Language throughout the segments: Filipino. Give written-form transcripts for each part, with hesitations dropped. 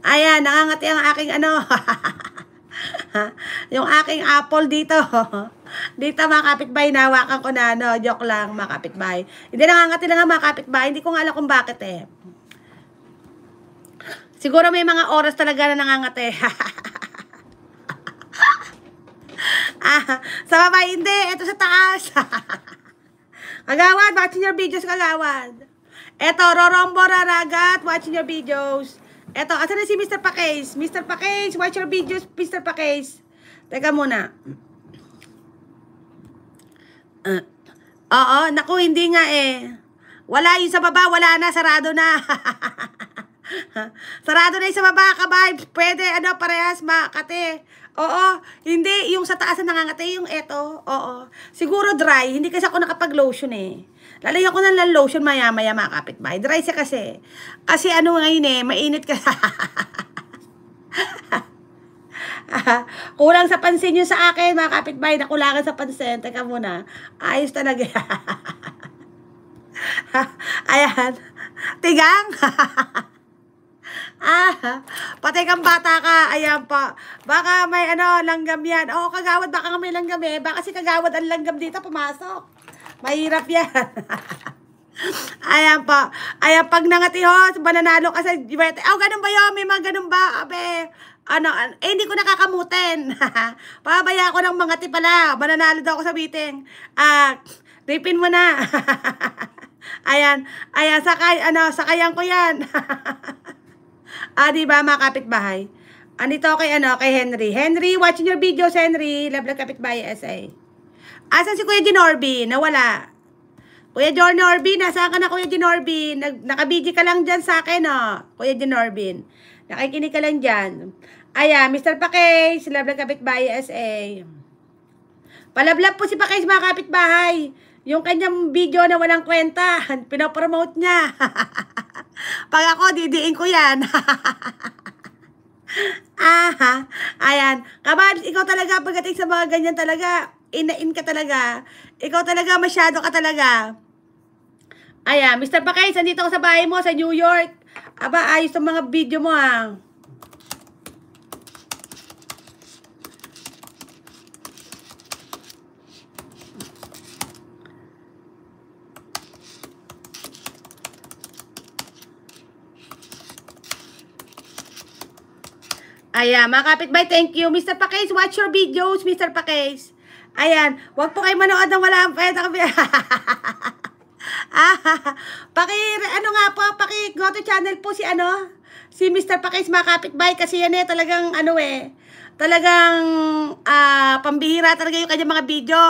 Ayan, nangangati ang aking ano. Yung aking apple dito. Dito mga kapitbahay, nawakan ko na, no? Joke lang mga kapitbahay. Hindi, nangangati lang mga kapitbahay. Hindi ko nga alam kung bakit eh. Siguro may mga oras talaga na nangangati. Sa baba, hindi. Ito sa taas. Kagawad, watching your videos, kagawad. Ito, Rorombo Raragat, watching your videos. Ito, asan na si Mr. Pakes? Mr. Pakes, watch your videos, Mr. Pakes. Teka muna. Oo, naku, hindi nga eh. Wala yung sa baba, wala na, sarado na. Sarado na yung sa baba, ka-vibes. Pwede, ano, parehas, makate. Oo, hindi, yung sa taas na nangangati, yung eto, oo. Siguro dry, hindi kasi ako nakapag-lotion eh. Lalagyan ko ng lotion maya-maya mga kapitbahay. Dry siya kasi. Kasi ano ngayon eh, mainit ka. Kulang sa pansin yun sa akin mga kapitbahay, nakulangan sa pansin. Teka muna, ayos talaga. Ayan, tigang. Patay kang bata ka. Ayan pa. Baka may ano, langgam yan. Oo, kagawad, baka may langgam eh. Baka si kagawad ang langgam dito pumasok. Mahirap yan. Ayan pa. Ayan, pag nangati ho, mananalo ka sa Gibete. Oh, ganun ba yun? May mga ganun ba? Abe, ano, hindi ko nakakamutin. Pabaya ko ng mangati pala. Mananalo daw ako sa meeting. Ripin mo na. Ayan, sakayan ko yan. Diba mga kapitbahay? Andito kay Henry. Henry, watching your videos, Henry. Love kapitbahay SA. Asan si Kuya Ginorby? Nawala. Kuya Ginorby, nasaan ka na Kuya Ginorby? Nakabidyo ka lang dyan sa akin, oh. Kuya Ginorby. Nakikinig ka lang dyan. Ayan, Mr. Pakes, love kapitbahay SA. Palablab po si Pakes mga kapitbahay. Yung kanyang video na walang kwenta, pinopromote niya. Pag ako, didiin ko yan. Ayan. Kababs, ikaw talaga, pagdating sa mga ganyan talaga, inain ka talaga. Ikaw talaga, masyado ka talaga. Ayan, Mr. Pakes, andito ako sa bahay mo, sa New York. Aba, ayos ang mga video mo, ha. Ayan, mga kapitbahay, thank you. Mr. Pakes, watch your videos, Mr. Pakes. Ayan, wag po kayo manood ng wala ang pwede. Go to channel po si Mr. Pakes, mga kapitbahay, kasi yan eh, talagang talagang pambihira talaga yung kanyang mga video.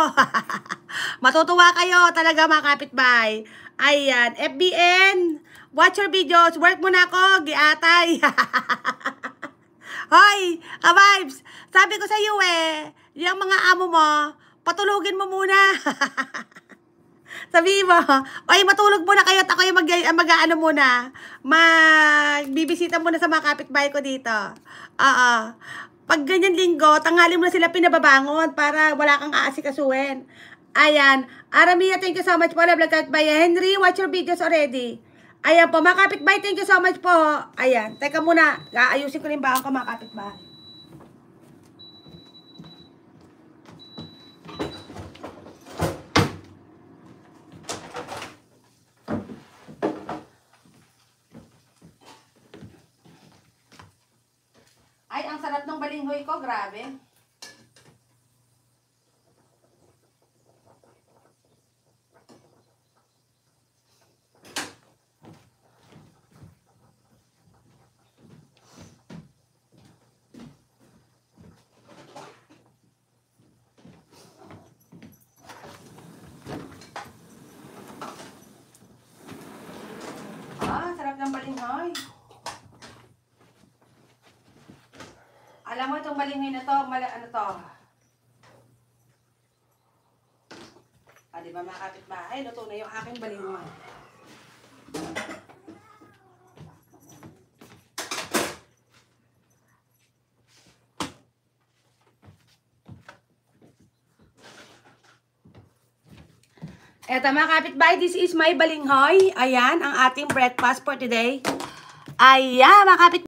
Matutuwa kayo talaga mga kapitbahay. Ayan, FBN, watch your videos, work muna ako, giatay. Hoy, ka-vibes, sabi ko sa iyo yung mga amo mo, patulugin mo muna. Sabi mo, oy, matulog muna kayo at ako yung mag-ano muna, magbibisita muna sa mga kapitbahay ko dito. Pag ganyan linggo, tanghali mo na sila pinababangon para wala kang aasikasuhin. Ayan, Aramia, thank you so much po, vlog by Henry, watch your videos already. Ayan po, mga kapitbahay, thank you so much po. Ayan, teka muna, ayusin ko rin ba ako mga kapitbahay. Ay, ang sarap ng balinghoy ko, grabe. Sarap ng balinghoy. Alam mo itong balinghoy na to, ano to? Diba mga kapitbahay, luto na yung aking balinghoy. Eto mga kapitbahay, this is my balinghoy. Ayan, ang ating breakfast for today. Ayan mga kapitbahay.